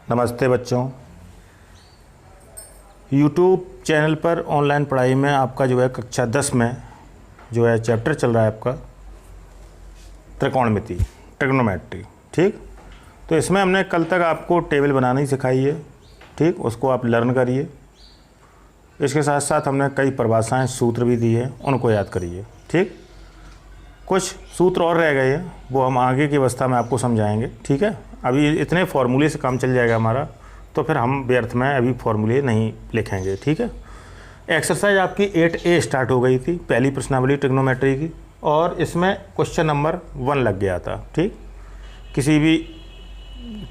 नमस्ते बच्चों। YouTube channel पर ऑनलाइन पढ़ाई में आपका जो है कक्षा 10 में जो है चैप्टर चल रहा है आपका त्रिकोणमिति, ट्रिग्नोमेट्री। ठीक, तो इसमें हमने कल तक आपको टेबल बनानी सिखाई है। ठीक, उसको आप लर्न करिए। इसके साथ साथ हमने कई परिभाषाएं, सूत्र भी दिए हैं, उनको याद करिए। ठीक, कुछ सूत्र और रह गए हैं, वो हम आगे की अवस्था में आपको समझाएंगे। ठीक है, अभी इतने फार्मूले से काम चल जाएगा हमारा, तो फिर हम व्यर्थ में अभी फार्मूले नहीं लिखेंगे। ठीक है, एक्सरसाइज आपकी 8A स्टार्ट हो गई थी, पहली प्रश्नावली ट्रिग्नोमेट्री की, और इसमें क्वेश्चन नंबर 1 लग गया था। ठीक, किसी भी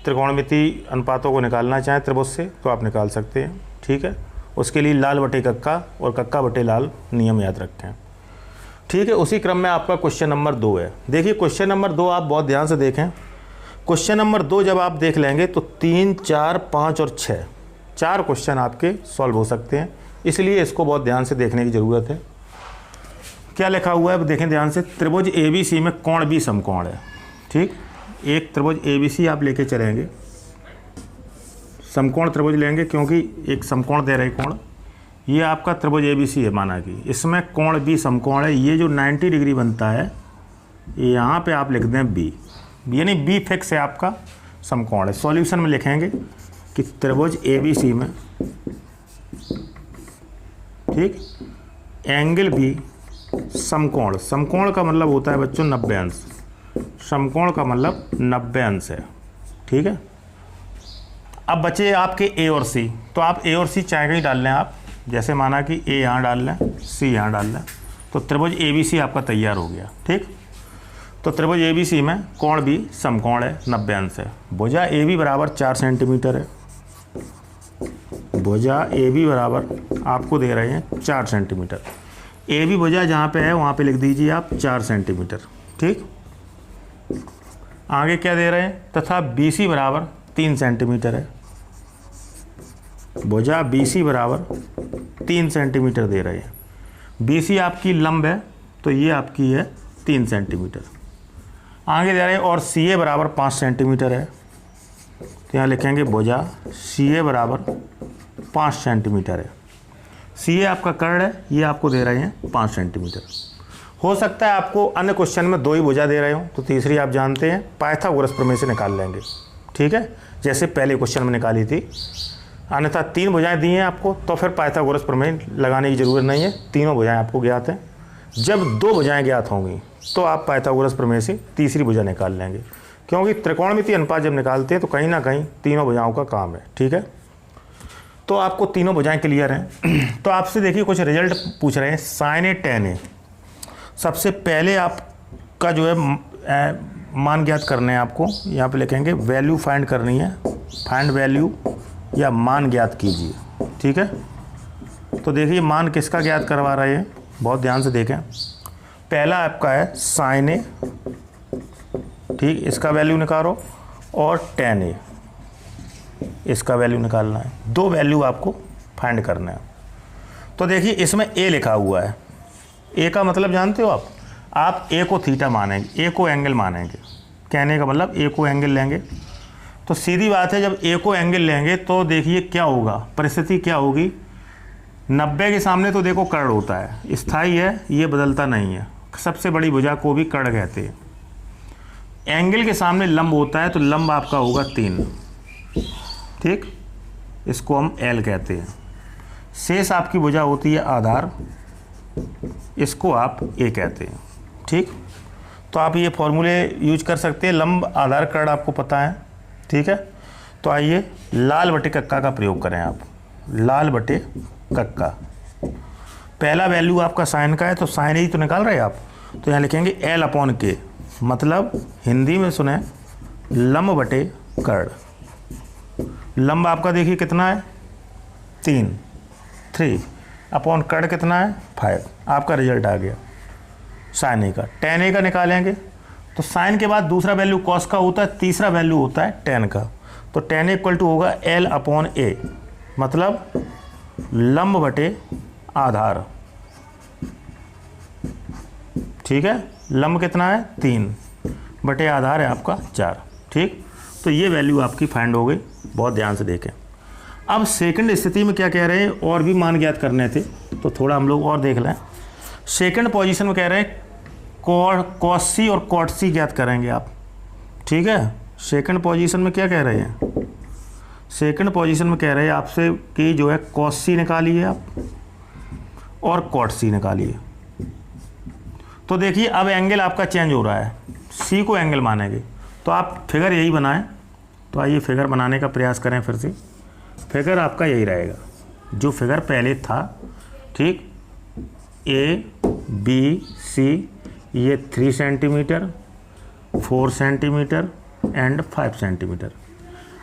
त्रिकोणमिति अनुपातों को निकालना चाहें त्रिभुज से तो आप निकाल सकते हैं। ठीक है, उसके लिए लाल बटे कक्का और कक्का बटे लाल नियम याद रखें। ठीक है, उसी क्रम में आपका क्वेश्चन नंबर 2 है। देखिए क्वेश्चन नंबर 2 आप बहुत ध्यान से देखें। क्वेश्चन नंबर 2 जब आप देख लेंगे तो 3, 4, 5 और 6 4 क्वेश्चन आपके सॉल्व हो सकते हैं, इसलिए इसको बहुत ध्यान से देखने की ज़रूरत है। क्या लिखा हुआ है अब देखें ध्यान से। त्रिभुज ABC में कोण भी समकोण है। ठीक, एक त्रिभुज ABC आप लेके चलेंगे, समकोण त्रिभुज लेंगे क्योंकि एक समकोण दे रहे कोण, ये आपका त्रिभुज ABC है माना कि, इसमें कोण भी समकोण है। ये जो 90 डिग्री बनता है यहाँ पे आप लिख दें B, यानी B फिक्स है आपका, समकोण है। सॉल्यूशन में लिखेंगे कि त्रिभुज ABC में ठीक एंगल भी समकोण, समकोण का मतलब होता है बच्चों 90 अंश, समकोण का मतलब 90 अंश है। ठीक है, अब बचे आपके A और C, तो आप A और C चाहे कहीं डाल लें आप, जैसे माना कि A यहाँ डाल लें, C यहाँ डाल लें, तो त्रिभुज ABC आपका तैयार हो गया। ठीक, तो त्रिभुज ABC में कोण भी समकोण है, 90 अंश है। भुजा AB बराबर 4 सेंटीमीटर है। भुजा AB बराबर आपको दे रहे हैं 4 सेंटीमीटर। AB भुजा जहाँ पे है वहाँ पे लिख दीजिए आप 4 सेंटीमीटर। ठीक, आगे क्या दे रहे हैं, तथा BC बराबर 3 सेंटीमीटर है। भुजा BC बराबर 3 सेंटीमीटर दे रहे हैं। BC आपकी लंब है तो ये आपकी है 3 सेंटीमीटर। आगे दे रहे हैं और CA बराबर 5 सेंटीमीटर है, तो यहाँ लिखेंगे भुजा CA बराबर 5 सेंटीमीटर है। CA आपका कर्ण है, ये आपको दे रहे हैं 5 सेंटीमीटर। हो सकता है आपको अन्य क्वेश्चन में 2 ही भुजा दे रहे हो, तो तीसरी आप जानते हैं पाइथागोरस प्रमेय से निकाल लेंगे। ठीक है, जैसे पहले क्वेश्चन में निकाली थी। अन्यथा 3 भुजाएं दी हैं आपको, तो फिर पाइथागोरस प्रमेय लगाने की ज़रूरत नहीं है, तीनों भुजाएं आपको ज्ञात हैं। जब 2 भुजाएं ज्ञात होंगी तो आप पाइथागोरस प्रमेय से तीसरी भुजा निकाल लेंगे, क्योंकि त्रिकोणमिति अनुपात जब निकालते हैं तो कहीं ना कहीं तीनों भुजाओं का काम है। ठीक है, तो आपको तीनों भुजाएं क्लियर हैं। तो आपसे देखिए कुछ रिजल्ट पूछ रहे हैं। साइन ए टेन ए, सबसे पहले आपका जो है मान ज्ञात करने हैं आपको। यहाँ पे लिखेंगे वैल्यू फाइंड करनी है, फाइंड वैल्यू या मान ज्ञात कीजिए। ठीक है, तो देखिए मान किसका ज्ञात करवा रहे हैं, बहुत ध्यान से देखें। पहला आपका है साइन ए, ठीक, इसका वैल्यू निकालो, और टेन ए, इसका वैल्यू निकालना है। 2 वैल्यू आपको फाइंड करना है। तो देखिए इसमें ए लिखा हुआ है। ए का मतलब जानते हो आप ए को थीटा मानेंगे, ए को एंगल मानेंगे। कहने का मतलब ए को एंगल लेंगे, तो सीधी बात है जब ए को एंगल लेंगे तो देखिए क्या होगा, परिस्थिति क्या होगी। 90 के सामने तो देखो कर्ण होता है, स्थायी है, ये बदलता नहीं है। सबसे बड़ी भुजा को भी कर्ण कहते हैं। एंगल के सामने लंब होता है, तो लंब आपका होगा 3। ठीक, इसको हम L कहते हैं। शेष आपकी भुजा होती है आधार, इसको आप A कहते हैं। ठीक, तो आप ये फॉर्मूले यूज कर सकते हैं। लंब आधार कर्ण आपको पता है। ठीक है, तो आइए लाल बटे कक्का का प्रयोग करें आप। लाल बटे कक्का, पहला वैल्यू आपका साइन का है, तो साइन ही तो निकाल रहे हैं आप, तो यहाँ लिखेंगे L/K, मतलब हिंदी में सुने लंब बटे कर्ण। लंब आपका देखिए कितना है 3 अपॉन कर्ण कितना है 5। आपका रिजल्ट आ गया साइन ए का। टेन ए का निकालेंगे तो साइन के बाद दूसरा वैल्यू कॉस का होता है, तीसरा वैल्यू होता है टेन का। तो टेन इक्वल टू होगा L/A, मतलब लंब बटे आधार। ठीक है, लंब कितना है 3 बटे आधार है आपका 4। ठीक, तो ये वैल्यू आपकी फाइंड हो गई। बहुत ध्यान से देखें। अब सेकंड स्थिति में क्या कह रहे हैं, और भी मान ज्ञात करने थे, तो थोड़ा हम लोग और देख लें। सेकंड पोजीशन में कह रहे हैं कॉस सी और कॉट सी ज्ञात करेंगे आप, ठीक है। सेकंड पोजीशन में क्या कह रहे हैं, सेकंड पोजीशन में कह रहे हैं आपसे कि जो है कॉस सी निकालिए आप और कॉट सी निकालिए। तो देखिए अब एंगल आपका चेंज हो रहा है, सी को एंगल मानेंगे, तो आप फिगर यही बनाएं। तो आइए फिगर बनाने का प्रयास करें फिर से। फिगर आपका यही रहेगा जो फिगर पहले था, ठीक। ए बी सी, ये 3 सेंटीमीटर, 4 सेंटीमीटर एंड 5 सेंटीमीटर।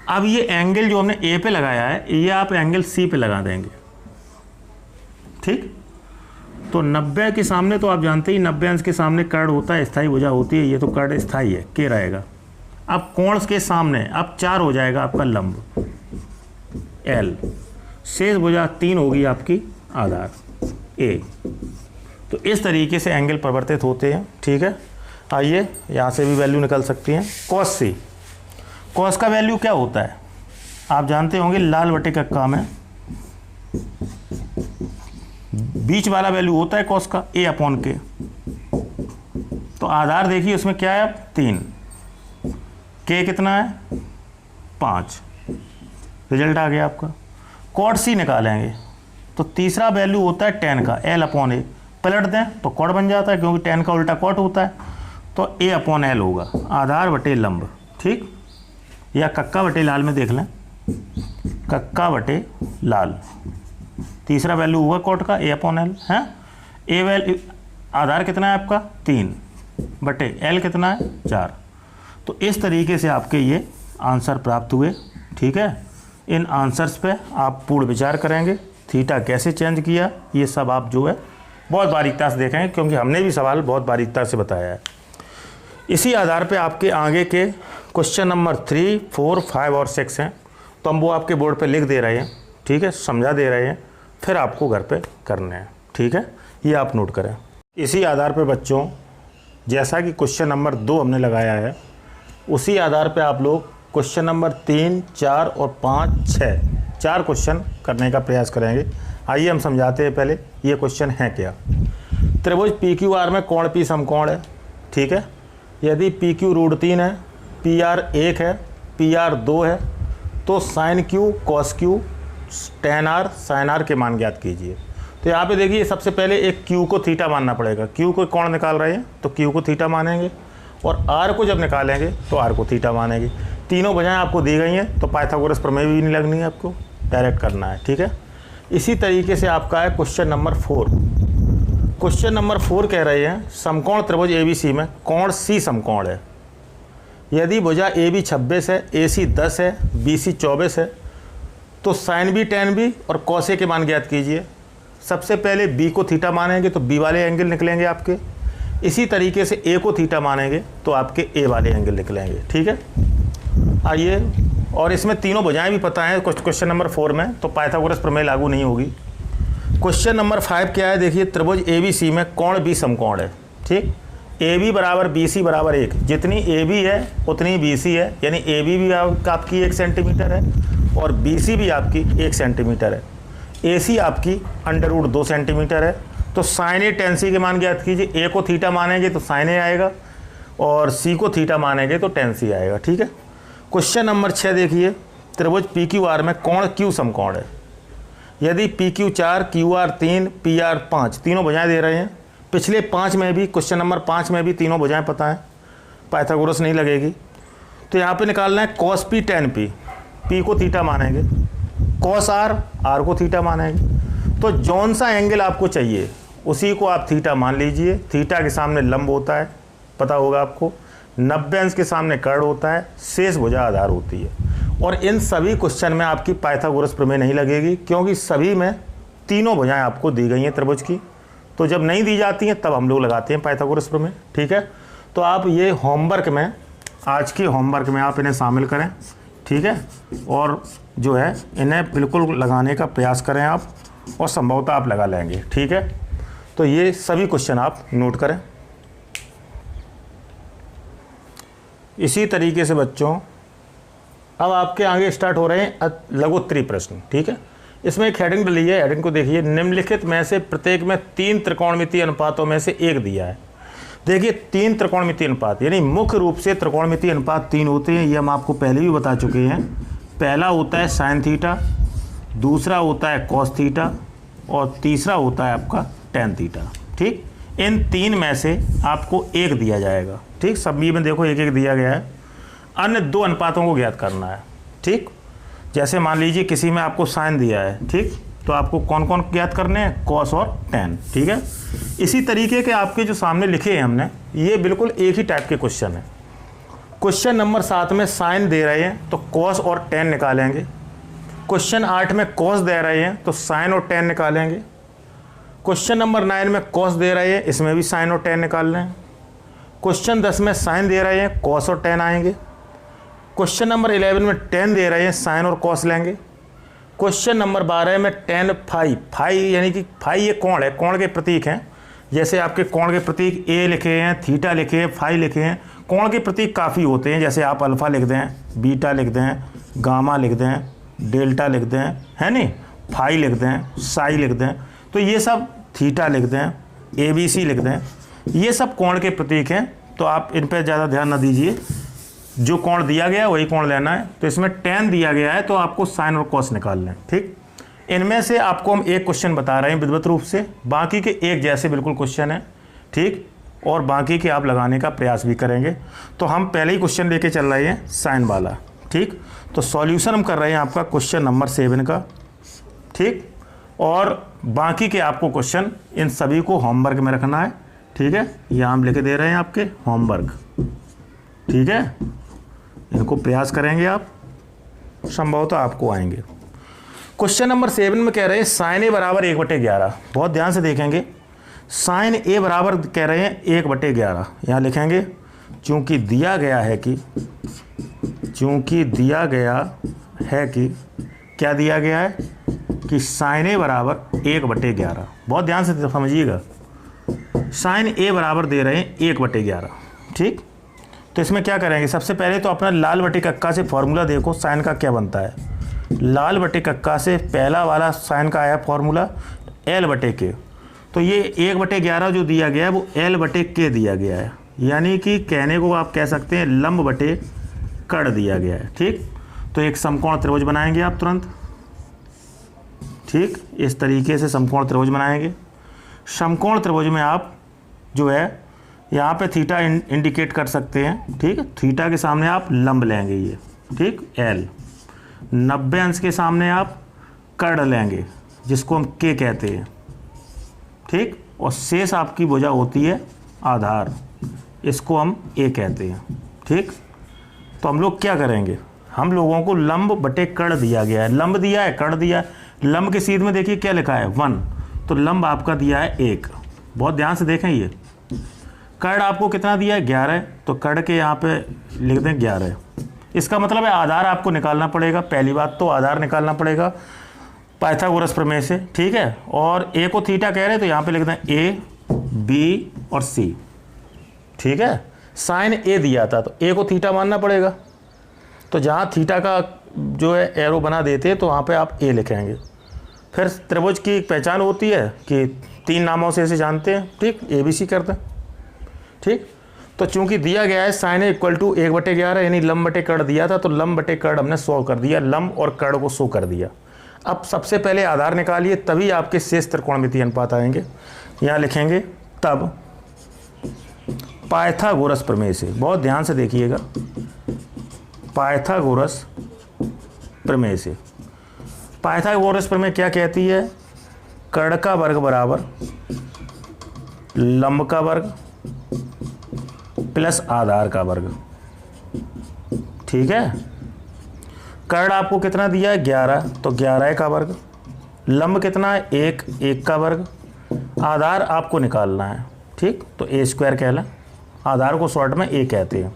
अब ये एंगल जो हमने ए पे लगाया है, ये आप एंगल सी पे लगा देंगे, ठीक। तो 90 के सामने तो आप जानते ही 90 अंश के सामने कर्ड होता है, स्थायी भुजा होती है, ये तो कर्ड स्थायी है, के रहेगा। अब कोण के सामने अब 4 हो जाएगा आपका लंब एल, शेष भुजा 3 होगी आपकी आधार ए। तो इस तरीके से एंगल परिवर्तित होते हैं, ठीक है। आइए यहाँ से भी वैल्यू निकल सकती हैं। कॉस सी, कॉस का वैल्यू क्या होता है आप जानते होंगे, लाल बटे का काम है, बीच वाला वैल्यू होता है कॉस का ए अपॉन के। तो आधार देखिए उसमें क्या है, 3, के कितना है 5, रिजल्ट आ गया आपका। कॉट सी निकालेंगे तो तीसरा वैल्यू होता है tan का, एल अपॉन ए, पलट दें तो कॉट बन जाता है क्योंकि tan का उल्टा कॉट होता है, तो ए अपॉन एल होगा, आधार बटे लंब, ठीक। या कक्का बटे लाल में देख लें, कक्का बटे लाल, तीसरा वैल्यू होगा कॉट का ए अपॉन एल है। ए वैल्यू आधार कितना है आपका 3 बटे एल कितना है 4। तो इस तरीके से आपके ये आंसर प्राप्त हुए, ठीक है। इन आंसर्स पे आप पूर्ण विचार करेंगे, थीटा कैसे चेंज किया, ये सब आप जो है बहुत बारीकता से देखेंगे क्योंकि हमने भी सवाल बहुत बारीकता से बताया है। इसी आधार पे आपके आगे के क्वेश्चन नंबर 3, 4, 5 और 6 हैं, तो हम वो आपके बोर्ड पे लिख दे रहे हैं, ठीक है, समझा दे रहे हैं, फिर आपको घर पे करने हैं, ठीक है। ये आप नोट करें। इसी आधार पे बच्चों, जैसा कि क्वेश्चन नंबर 2 हमने लगाया है, उसी आधार पे आप लोग क्वेश्चन नंबर 3, 4 और 5, 6 4 क्वेश्चन करने का प्रयास करेंगे। आइए हम समझाते हैं पहले ये क्वेश्चन है क्या। त्रिभुज पी क्यू आर में कोण पी समकोण है, ठीक है। यदि पी क्यू √3 है, पी आर 1 है, पी आर 2 है, तो sine q cos q tan r sine r के मान ज्ञात कीजिए। तो यहाँ पे देखिए सबसे पहले एक क्यू को थीटा मानना पड़ेगा, क्यू को कोण निकाल रहे हैं तो क्यू को थीटा मानेंगे, और आर को जब निकालेंगे तो आर को थीटा मानेंगे। तीनों वजहें आपको दी गई हैं, तो पाइथागोरस प्रमेय भी नहीं लगनी है, आपको डायरेक्ट करना है, ठीक है। इसी तरीके से आपका है क्वेश्चन नंबर 4। क्वेश्चन नंबर 4 कह रहे हैं समकोण त्रिभुज ABC में कोण C समकोण है। यदि भुजा AB 26 है, AC 10 है, BC 24 है, तो साइन बी टेन बी और कॉस ए के मान ज्ञात कीजिए। सबसे पहले B को थीटा मानेंगे तो B वाले एंगल निकलेंगे आपके, इसी तरीके से A को थीटा मानेंगे तो आपके A वाले एंगल निकलेंगे, ठीक है। आइए, और इसमें तीनों भुजाएं भी पता है क्वेश्चन नंबर 4 में, तो पाइथागोरस प्रमेय लागू नहीं होगी। क्वेश्चन नंबर 5 क्या है, देखिए त्रिभुज ABC में कोण B समकोण है, ठीक। AB बराबर BC बराबर 1, जितनी AB है उतनी BC है, यानी AB भी आपकी 1 सेंटीमीटर है और BC भी आपकी 1 सेंटीमीटर है। AC आपकी √2 सेंटीमीटर है। तो साइन ए टेन सी के मान ज्ञात कीजिए। A को थीटा मानेंगे तो साइन ए आएगा और C को थीटा मानेंगे तो टेन सी आएगा, ठीक है। क्वेश्चन नंबर 6 देखिए, त्रिभुज PQR में कोण Q समकोण है। यदि PQ 4, QR 3, PR 5 तीनों भुजाएं दे रहे हैं, पिछले 5 में भी क्वेश्चन नंबर 5 में भी तीनों भुजाएं पता है, पाइथागोरस नहीं लगेगी। तो यहाँ पे निकालना है cos P tan P, P को थीटा मानेंगे, cos R, R को थीटा मानेंगे। तो जौन सा एंगल आपको चाहिए उसी को आप थीटा मान लीजिए। थीटा के सामने लंब होता है, पता होगा आपको, 90 अंश के सामने कर्ण होता है, शेष भुजा आधार होती है। और इन सभी क्वेश्चन में आपकी पाइथागोरस प्रमेय नहीं लगेगी क्योंकि सभी में तीनों भुजाएं आपको दी गई हैं त्रिभुज की। तो जब नहीं दी जाती हैं तब हम लोग लगाते हैं पाइथागोरस प्रमेय, ठीक है। तो आप ये होमवर्क में, आज की होमवर्क में आप इन्हें शामिल करें, ठीक है, और जो है इन्हें बिल्कुल लगाने का प्रयास करें आप, और संभवतः आप लगा लेंगे, ठीक है। तो ये सभी क्वेश्चन आप नोट करें। इसी तरीके से बच्चों अब आपके आगे स्टार्ट हो रहे हैं लघुत्तरीय प्रश्न। ठीक है, इसमें एक हेडिंग डली है, हेडिंग को देखिए। निम्नलिखित में से प्रत्येक में 3 त्रिकोणमितीय अनुपातों में से एक दिया है। देखिए 3 त्रिकोणमितीय अनुपात, यानी मुख्य रूप से त्रिकोणमितीय अनुपात 3 होते हैं, ये हम आपको पहले भी बता चुके हैं। पहला होता है साइन थीटा, दूसरा होता है कॉस थीटा और तीसरा होता है आपका टेन थीटा। ठीक, इन 3 में से आपको एक दिया जाएगा। ठीक, सभी में देखो एक एक दिया गया है। अन्य 2 अनुपातों को ज्ञात करना है। ठीक, जैसे मान लीजिए किसी में आपको साइन दिया है, ठीक, तो आपको कौन कौन ज्ञात करने हैं, कॉस और टेन। ठीक है, इसी तरीके के आपके जो सामने लिखे हैं हमने, ये बिल्कुल एक ही टाइप के क्वेश्चन है। क्वेश्चन नंबर 7 में साइन दे रहे हैं तो कॉस और टेन निकालेंगे। क्वेश्चन 8 में कॉस दे रहे हैं तो साइन और टेन निकालेंगे। क्वेश्चन नंबर 9 में कॉस दे रहे हैं, इसमें भी साइन और टेन निकाल रहे हैं। क्वेश्चन 10 में साइन दे रहे हैं, कॉस और टेन आएंगे। क्वेश्चन नंबर 11 में टेन दे रहे हैं, साइन और कॉस लेंगे। क्वेश्चन नंबर 12 में टेन फाई, फाई यानी कि फाई ये कोण है, कोण के प्रतीक हैं। जैसे आपके कोण के प्रतीक ए लिखे हैं, थीटा लिखे हैं, फाई लिखे हैं। कोण के प्रतीक काफ़ी होते हैं, जैसे आप अल्फ़ा लिख दें, बीटा लिख दें, गामा लिख दें, डेल्टा लिख दें, है नहीं, फाई लिख दें, साई लिख दें, तो ये सब थीटा लिख दें, ABC लिख दें, ये सब कोण के प्रतीक हैं। तो आप इन पर ज़्यादा ध्यान न दीजिए, जो कोण दिया गया है वही कोण लेना है। तो इसमें टेन दिया गया है तो आपको साइन और कॉस निकालना है। ठीक, इनमें से आपको हम एक क्वेश्चन बता रहे हैं विधिवत रूप से, बाकी के एक जैसे बिल्कुल क्वेश्चन है। ठीक, और बाकी के आप लगाने का प्रयास भी करेंगे। तो हम पहले ही क्वेश्चन लेके चल रहे हैं साइन वाला। ठीक, तो सॉल्यूशन हम कर रहे हैं आपका क्वेश्चन नंबर 7 का। ठीक, और बाकी के आपको क्वेश्चन इन सभी को होमवर्क में रखना है। ठीक है, यहाँ हम लिखे दे रहे हैं आपके होमवर्क। ठीक है, इनको प्रयास करेंगे आप, संभवतः आपको आएंगे। क्वेश्चन नंबर 7 में कह रहे हैं साइन ए बराबर 1/11। बहुत ध्यान से देखेंगे, साइन ए बराबर कह रहे हैं 1/11। यहाँ लिखेंगे चूँकि दिया गया है कि क्या दिया गया है कि साइन ए बराबर 1/11। बहुत ध्यान से समझिएगा, साइन ए बराबर दे रहे हैं 1/11। ठीक, तो इसमें क्या करेंगे, सबसे पहले तो अपना लाल बटे कक्का से फॉर्मूला देखो साइन का क्या बनता है। लाल बटे कक्का से पहला वाला साइन का आया फॉर्मूला L/K। तो ये 1/11 जो दिया गया है वो L/K दिया गया है, यानी कि कहने को आप कह सकते हैं लंब बटे कड़ दिया गया है। ठीक, तो एक समकोण त्रिभुज बनाएंगे आप तुरंत। ठीक, इस तरीके से समकोण त्रिभुज बनाएंगे। समकोण त्रिभुज में आप जो है यहाँ पे थीटा इंडिकेट कर सकते हैं। ठीक, थीटा के सामने आप लंब लेंगे ये। ठीक, L। 90 अंश के सामने आप कर्ण लेंगे, जिसको हम K कहते हैं। ठीक, और शेष आपकी भुजा होती है आधार, इसको हम A कहते हैं। ठीक, तो हम लोग क्या करेंगे, हम लोगों को लंब बटे कर्ण दिया गया है, लंब दिया है, कर्ण दिया है। लंब के सीध में देखिए क्या लिखा है 1, तो लंब आपका दिया है 1। बहुत ध्यान से देखें, ये कर्ण आपको कितना दिया है 11, तो कर्ण के यहाँ पे लिख दें 11। इसका मतलब है आधार आपको निकालना पड़ेगा। पहली बात तो आधार निकालना पड़ेगा पाइथागोरस प्रमेय से। ठीक है, और ए को थीटा कह रहे हैं तो यहाँ पे लिख दें A, B और C। ठीक है, साइन ए दिया था तो ए को थीटा मानना पड़ेगा, तो जहाँ थीटा का जो है एरो बना देते हैं तो वहाँ पे आप ए लिखेंगे। फिर त्रिभुज की एक पहचान होती है कि 3 नामों से इसे जानते हैं। ठीक, ABC करते हैं। ठीक, तो चूंकि दिया गया है साइन ए इक्वल टू 1/11, यानी लंब बटे कर्ण दिया था, तो लंब बटे कर्ण हमने शो कर दिया, लंब और कर्ण को शो कर दिया। अब सबसे पहले आधार निकालिए, तभी आपके शेष त्रिकोणमितीय अनुपात आएंगे। यहाँ लिखेंगे तब पाइथागोरस प्रमेय से, बहुत ध्यान से देखिएगा, पाइथागोरस प्रमेय से। पाइथागोरस प्रमेय क्या कहती है, कर्ण का वर्ग बराबर लंब का वर्ग प्लस आधार का वर्ग। ठीक है, कर्ण आपको कितना दिया है 11, तो 11 का वर्ग। लंब कितना है 1, 1 का वर्ग। आधार आपको निकालना है। ठीक, तो A² कहला, आधार को शॉर्ट में A कहते हैं।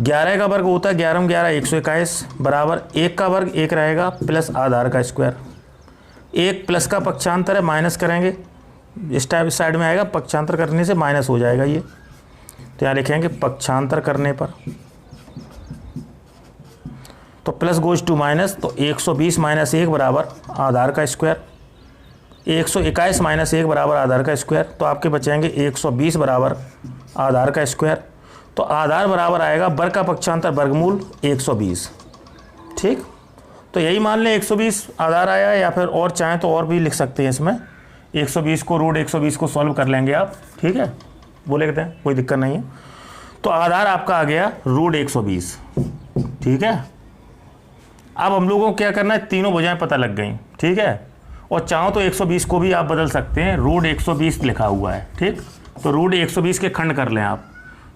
11 का वर्ग होता है 11 11 121 बराबर 1 का वर्ग 1 रहेगा प्लस आधार का स्क्वायर। 1 प्लस का पक्षांतर है, माइनस करेंगे, इस टाइप साइड में आएगा, पक्षांतर करने से माइनस हो जाएगा ये। तो यहाँ लिखेंगे पक्षांतर करने पर, तो प्लस गोज टू माइनस, तो 120 माइनस 1 बराबर आधार का स्क्वायर, 121 माइनस 1 बराबर आधार का स्क्वायर, तो आपके बचेंगे 120 बराबर आधार का स्क्वायर। तो आधार बराबर आएगा वर्ग का पक्षांतर वर्गमूल 120। ठीक, तो यही मान लें 120 आधार आया है, या फिर और चाहें तो और भी लिख सकते हैं इसमें, 120 को रूट 120 को सॉल्व कर लेंगे आप। ठीक है, वो लिखते हैं, कोई दिक्कत नहीं है। तो आधार आपका आ गया रूट 120। ठीक है, अब हम लोगों को क्या करना है, तीनों भुजाएं पता लग गई। ठीक है, और चाहो तो 120 को भी आप बदल सकते हैं, रूट 120 लिखा हुआ है। ठीक, तो रूट 120 के खंड कर लें आप,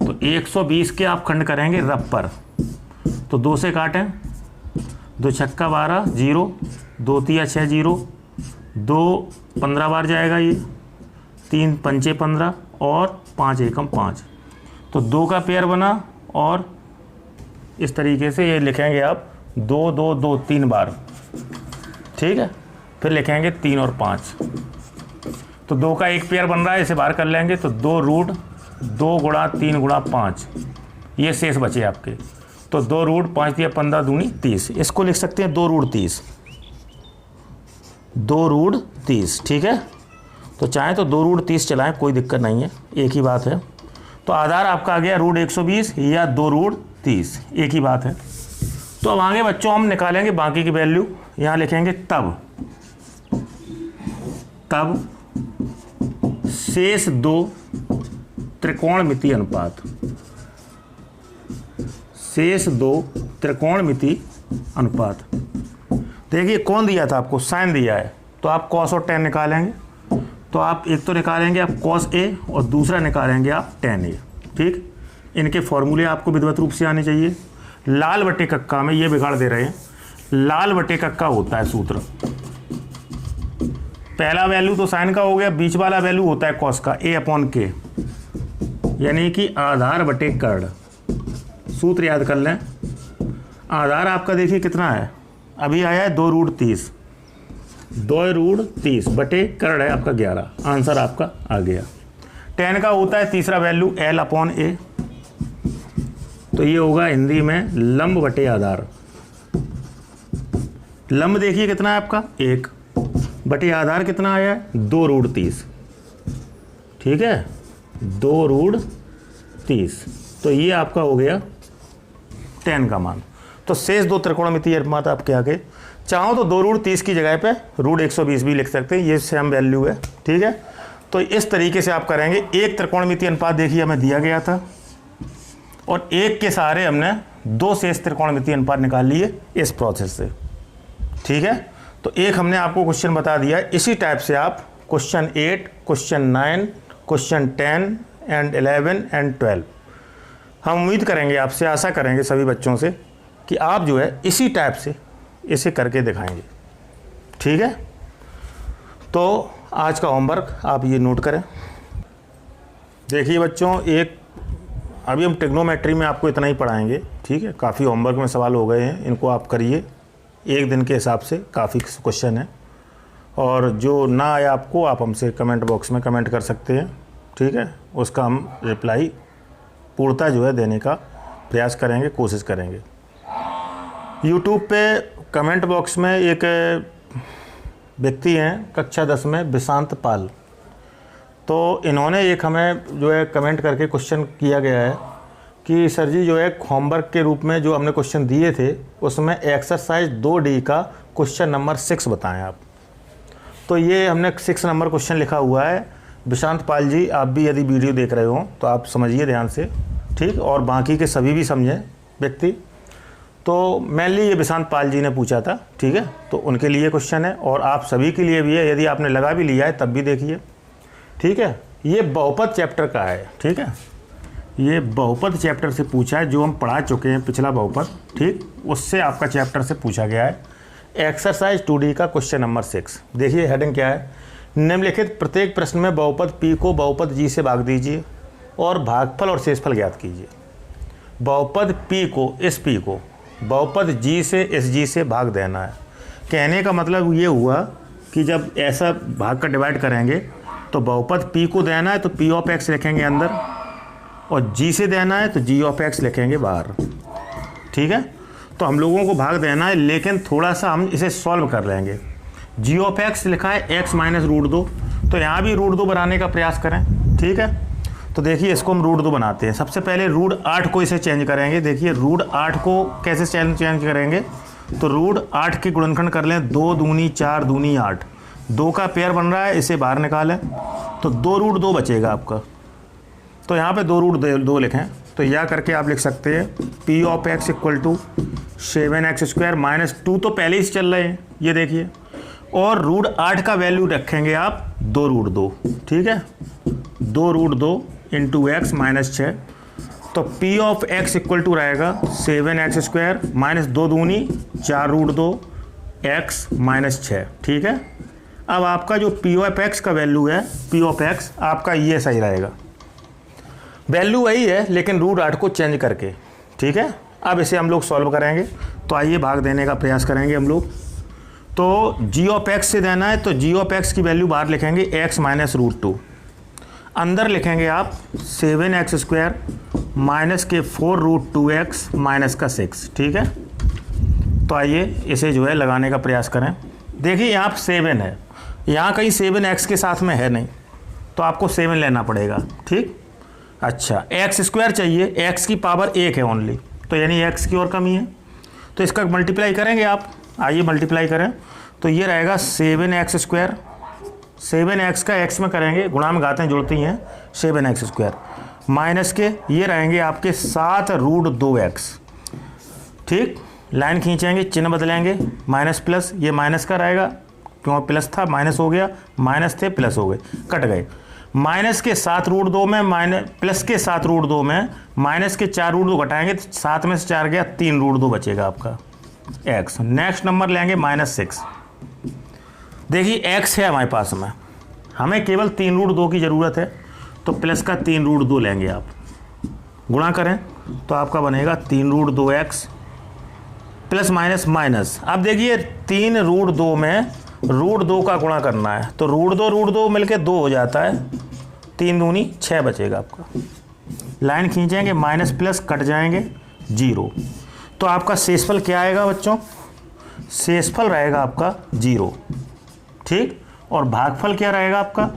तो 120 के आप खंड करेंगे रब पर, तो 2 से काटें, 2 छक्का 12, 0, 2 तिया 6, 0, 2 15 बार जाएगा ये, 3 पंचे 15 और 5 एकम 5, तो 2 का पेयर बना। और इस तरीके से ये लिखेंगे आप 2 2 2 3 बार। ठीक है, फिर लिखेंगे 3 और 5, तो 2 का एक पेयर बन रहा है, इसे बाहर कर लेंगे, तो 2 रूट 2 गुणा 3 गुणा 5, ये शेष बचे आपके। तो 2 रूट 5 या 15 दूनी 30, इसको लिख सकते हैं 2 रूट 30, 2 रूट 30। ठीक है, तो चाहे तो 2 रूट 30 चलाएं, कोई दिक्कत नहीं है, एक ही बात है। तो आधार आपका आ गया रूट 120 या 2 रूट 30, एक ही बात है। तो अब आगे बच्चों हम निकालेंगे बाकी की वैल्यू, यहाँ लिखेंगे तब शेष 2 त्रिकोणमितीय अनुपात, शेष 2 त्रिकोणमितीय अनुपात। देखिए कौन दिया था आपको, साइन दिया है, तो आप कॉस और टेन निकालेंगे। तो आप एक तो निकालेंगे आप कॉस ए और दूसरा निकालेंगे आप टेन ए। ठीक, इनके फॉर्मूले आपको विधिवत रूप से आने चाहिए। लाल बटे कक्का में ये बिगाड़ दे रहे हैं, लाल बटे कक्का होता है सूत्र, पहला वैल्यू तो साइन का हो गया, बीच वाला वैल्यू होता है कॉस का, ए अपॉन के, यानी कि आधार बटे कर्ण। सूत्र याद कर लें, आधार आपका देखिए कितना है, अभी आया है 2 रूट 30, 2 रूट 30 बटे कर्ण है आपका 11, आंसर आपका आ गया। टेन का होता है तीसरा वैल्यू एल अपॉन ए, तो ये होगा हिंदी में लंब बटे आधार। लंब देखिए कितना है आपका 1, बटे आधार कितना आया है 2 रूट 30। ठीक है, 2 रूट 30, तो ये आपका हो गया टेन का मान। तो शेष 2 त्रिकोणमितीय अनुपात आपके आगे, चाहो तो 2 रूट 30 की जगह पे रूट 120 भी लिख सकते हैं, ये सेम वैल्यू है। ठीक है, तो इस तरीके से आप करेंगे। एक त्रिकोणमितीय अनुपात देखिए हमें दिया गया था, और एक के सहारे हमने 2 शेष त्रिकोणमितीय अनुपात निकाल लिए इस प्रोसेस से। ठीक है, तो एक हमने आपको क्वेश्चन बता दिया है, इसी टाइप से आप question 8, question 9, question 10 and 11 and 12, हम उम्मीद करेंगे आपसे, आशा करेंगे सभी बच्चों से कि आप जो है इसी टाइप से इसे करके दिखाएंगे। ठीक है, तो आज का होमवर्क आप ये नोट करें। देखिए बच्चों, एक अभी हम ट्रिग्नोमेट्री में आपको इतना ही पढ़ाएंगे। ठीक है, काफ़ी होमवर्क में सवाल हो गए हैं, इनको आप करिए, एक दिन के हिसाब से काफ़ी क्वेश्चन है, और जो ना आया आपको आप हमसे कमेंट बॉक्स में कमेंट कर सकते हैं। ठीक है, उसका हम रिप्लाई पूर्णतः जो है देने का प्रयास करेंगे, कोशिश करेंगे। यूट्यूब पे कमेंट बॉक्स में एक व्यक्ति हैं कक्षा 10 में, विशांत पाल, तो इन्होंने एक हमें जो है कमेंट करके क्वेश्चन किया गया है कि सर जी जो है होमवर्क के रूप में जो हमने क्वेश्चन दिए थे उसमें एक्सरसाइज 2D का क्वेश्चन नंबर 6 बताएं आप। तो ये हमने 6 नंबर क्वेश्चन लिखा हुआ है। विशांत पाल जी, आप भी यदि वीडियो देख रहे हो तो आप समझिए ध्यान से। ठीक, और बाकी के सभी भी समझें व्यक्ति। तो मेनली ये विशांत पाल जी ने पूछा था। ठीक है, तो उनके लिए क्वेश्चन है और आप सभी के लिए भी है, यदि आपने लगा भी लिया है तब भी देखिए। ठीक है, ये बहुपद चैप्टर का है। ठीक है, ये बहुपद चैप्टर से पूछा है, जो हम पढ़ा चुके हैं पिछला बहुपद। ठीक, उससे आपका चैप्टर से पूछा गया है। एक्सरसाइज 2D का क्वेश्चन नंबर 6। देखिए हेडिंग क्या है, निम्नलिखित प्रत्येक प्रश्न में बहुपद P को बहुपद G से भाग दीजिए और भागफल और शेषफल ज्ञात कीजिए। बहुपद P को, इस P को बहुपद G से इस G से भाग देना है। कहने का मतलब ये हुआ कि जब ऐसा भाग का डिवाइड करेंगे तो बहुपद P को देना है तो P ऑफ X लिखेंगे अंदर, और G से देना है तो G ऑफ X लिखेंगे बाहर। ठीक है, तो हम लोगों को भाग देना है, लेकिन थोड़ा सा हम इसे सॉल्व कर लेंगे। जी ऑफ एक्स लिखा है एक्स माइनस रूट 2, तो यहाँ भी रूट 2 बनाने का प्रयास करें। ठीक है, तो देखिए इसको हम रूट 2 बनाते हैं। सबसे पहले रूट 8 को इसे चेंज करेंगे। देखिए रूट 8 को कैसे चेंज करेंगे, तो रूट 8 के गुणनखंड कर लें, 2 दूनी 4 दूनी 8, 2 का पेयर बन रहा है, इसे बाहर निकालें तो 2 रूट 2 बचेगा आपका। तो यहाँ पे 2 रूट 2 लिखें, तो यह करके आप लिख सकते हैं p of x equal to 7x² minus 2 तो पहले ही चल रहे हैं, ये देखिए, और रूट 8 का वैल्यू रखेंगे आप 2 रूट 2। ठीक है, 2 रूट 2 इंटू एक्स माइनस 6, तो p of x equal to रहेगा 7x² माइनस 2 दूनी 4 रूट 2 एक्स माइनस 6। ठीक है, अब आपका जो पी ऑफ एक्स का वैल्यू है, पी ऑफ एक्स आपका ये सही रहेगा, वैल्यू वही है लेकिन रूट 8 को चेंज करके। ठीक है, अब इसे हम लोग सॉल्व करेंगे, तो आइए भाग देने का प्रयास करेंगे हम लोग। तो जी ऑफ एक्स से देना है, तो जी ऑफ एक्स की वैल्यू बाहर लिखेंगे एक्स माइनस रूट 2, अंदर लिखेंगे आप 7x² माइनस के 4 रूट 2x माइनस का 6। ठीक है, तो आइए इसे जो है लगाने का प्रयास करें। देखिए यहाँ 7 है, यहाँ कहीं 7x के साथ में है नहीं, तो आपको 7 लेना पड़ेगा। ठीक, अच्छा x² चाहिए, x की पावर 1 है ओनली, तो यानी x की और कमी है, तो इसका मल्टीप्लाई करेंगे आप। आइए मल्टीप्लाई करें, तो ये रहेगा 7x², 7x का x में करेंगे, गुणा में घातें जुड़ती हैं, 7x² माइनस के ये रहेंगे आपके 7 रूट 2x। ठीक, लाइन खींचेंगे, चिन्ह बदलेंगे, माइनस प्लस, ये माइनस का रहेगा क्यों, प्लस था माइनस हो गया, माइनस थे प्लस हो गए, कट गए। माइनस के 7 रूट 2 में माइनस, प्लस के 7 रूट 2 में माइनस के 4 रूट 2 घटाएंगे, 7 में से 4 गया, 3 रूट 2 बचेगा आपका x। नेक्स्ट नंबर लेंगे -6। देखिए x है हमारे पास में, हमें केवल 3 रूट 2 की ज़रूरत है, तो प्लस का 3 रूट 2 लेंगे आप, गुणा करें तो आपका बनेगा 3 root 2x plus minus minus. अब देखिए 3 रूट 2 में रूट 2 का गुणा करना है, तो रूट 2 मिलके 2 हो जाता है, 3 दूनी 6 बचेगा आपका। लाइन खींचेंगे, माइनस प्लस कट जाएंगे, 0। तो आपका शेषफल क्या आएगा बच्चों, शेषफल रहेगा आपका 0। ठीक, और भागफल क्या रहेगा आपका,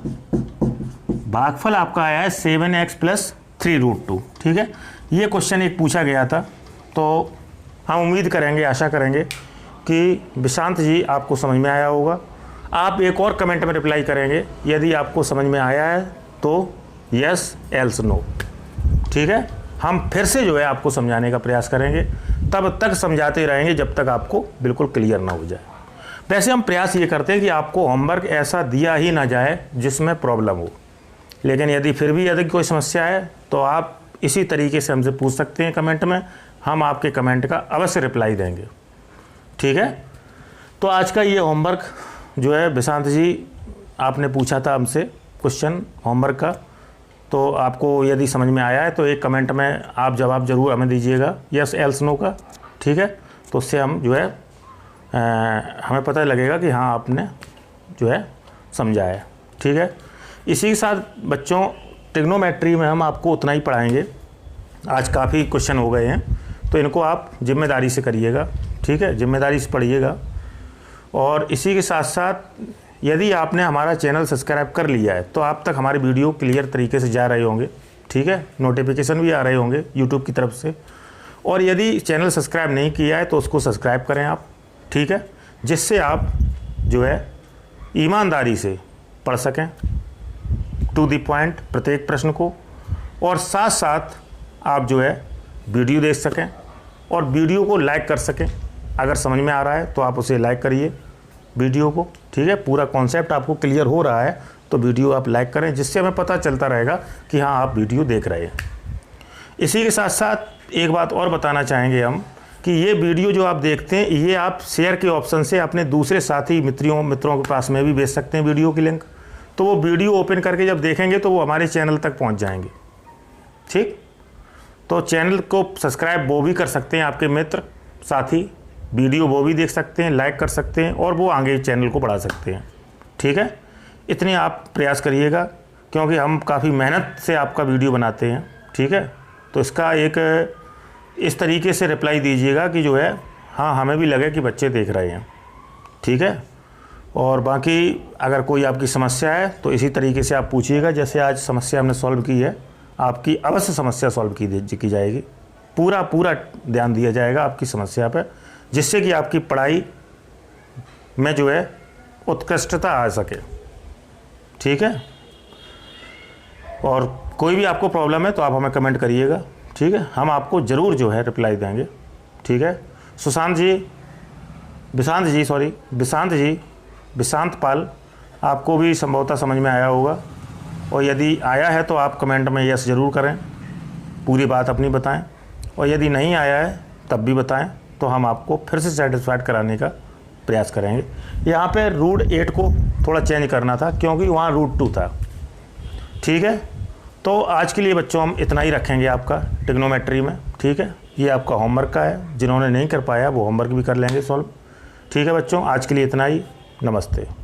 भागफल आपका आया है 7x प्लस 3 रूट 2। ठीक है, ये क्वेश्चन एक पूछा गया था, तो हम उम्मीद करेंगे, आशा करेंगे कि विशांत जी आपको समझ में आया होगा। आप एक और कमेंट में रिप्लाई करेंगे, यदि आपको समझ में आया है तो यस एल्स नो। ठीक है, हम फिर से जो है आपको समझाने का प्रयास करेंगे, तब तक समझाते रहेंगे जब तक आपको बिल्कुल क्लियर ना हो जाए। वैसे हम प्रयास ये करते हैं कि आपको होमवर्क ऐसा दिया ही ना जाए जिसमें प्रॉब्लम हो, लेकिन यदि फिर भी यदि कोई समस्या है तो आप इसी तरीके से हमसे पूछ सकते हैं कमेंट में, हम आपके कमेंट का अवश्य रिप्लाई देंगे। ठीक है, तो आज का ये होमवर्क जो है विशांत जी आपने पूछा था हमसे क्वेश्चन होमवर्क का, तो आपको यदि समझ में आया है तो एक कमेंट में आप जवाब ज़रूर हमें दीजिएगा, यस एल्स नो का। ठीक है, तो उससे हम जो है हमें पता लगेगा कि हाँ आपने जो है समझा है। ठीक है, इसी के साथ बच्चों ट्रिग्नोमेट्री में हम आपको उतना ही पढ़ाएंगे। आज काफ़ी क्वेश्चन हो गए हैं, तो इनको आप जिम्मेदारी से करिएगा। ठीक है, जिम्मेदारी से पढ़िएगा। और इसी के साथ साथ यदि आपने हमारा चैनल सब्सक्राइब कर लिया है तो आप तक हमारे वीडियो क्लियर तरीके से जा रहे होंगे। ठीक है, नोटिफिकेशन भी आ रहे होंगे यूट्यूब की तरफ से। और यदि चैनल सब्सक्राइब नहीं किया है तो उसको सब्सक्राइब करें आप। ठीक है, जिससे आप जो है ईमानदारी से पढ़ सकें, टू द पॉइंट प्रत्येक प्रश्न को, और साथ साथ आप जो है वीडियो देख सकें और वीडियो को लाइक कर सकें। अगर समझ में आ रहा है तो आप उसे लाइक करिए वीडियो को। ठीक है, पूरा कॉन्सेप्ट आपको क्लियर हो रहा है तो वीडियो आप लाइक करें, जिससे हमें पता चलता रहेगा कि हाँ आप वीडियो देख रहे हैं। इसी के साथ साथ एक बात और बताना चाहेंगे हम कि ये वीडियो जो आप देखते हैं ये आप शेयर के ऑप्शन से अपने दूसरे साथी मित्रों के पास में भी भेज सकते हैं वीडियो की लिंक। तो वो वीडियो ओपन करके जब देखेंगे तो वो हमारे चैनल तक पहुंच जाएंगे। ठीक, तो चैनल को सब्सक्राइब वो भी कर सकते हैं आपके मित्र साथी, वीडियो वो भी देख सकते हैं, लाइक कर सकते हैं और वो आगे चैनल को बढ़ा सकते हैं। ठीक है, इतने आप प्रयास करिएगा क्योंकि हम काफ़ी मेहनत से आपका वीडियो बनाते हैं। ठीक है, तो इसका एक इस तरीके से रिप्लाई दीजिएगा कि जो है हाँ हमें भी लगे कि बच्चे देख रहे हैं, ठीक है। और बाकी अगर कोई आपकी समस्या है तो इसी तरीके से आप पूछिएगा, जैसे आज समस्या हमने सॉल्व की है, आपकी अवश्य समस्या सॉल्व की जाएगी। पूरा ध्यान दिया जाएगा आपकी समस्या पर, जिससे कि आपकी पढ़ाई में जो है उत्कृष्टता आ सके, ठीक है। और कोई भी आपको प्रॉब्लम है तो आप हमें कमेंट करिएगा, ठीक है, हम आपको ज़रूर जो है रिप्लाई देंगे, ठीक है। विशांत पाल, आपको भी संभवतः समझ में आया होगा, और यदि आया है तो आप कमेंट में यस ज़रूर करें, पूरी बात अपनी बताएं, और यदि नहीं आया है तब भी बताएं, तो हम आपको फिर से सेटिस्फाइड कराने का प्रयास करेंगे। यहाँ पे रूट 8 को थोड़ा चेंज करना था क्योंकि वहाँ रूट 2 था, ठीक है। तो आज के लिए बच्चों हम इतना ही रखेंगे आपका ट्रिग्नोमेट्री में, ठीक है। ये आपका होमवर्क का है, जिन्होंने नहीं कर पाया वो होमवर्क भी कर लेंगे सॉल्व, ठीक है बच्चों। आज के लिए इतना ही, नमस्ते।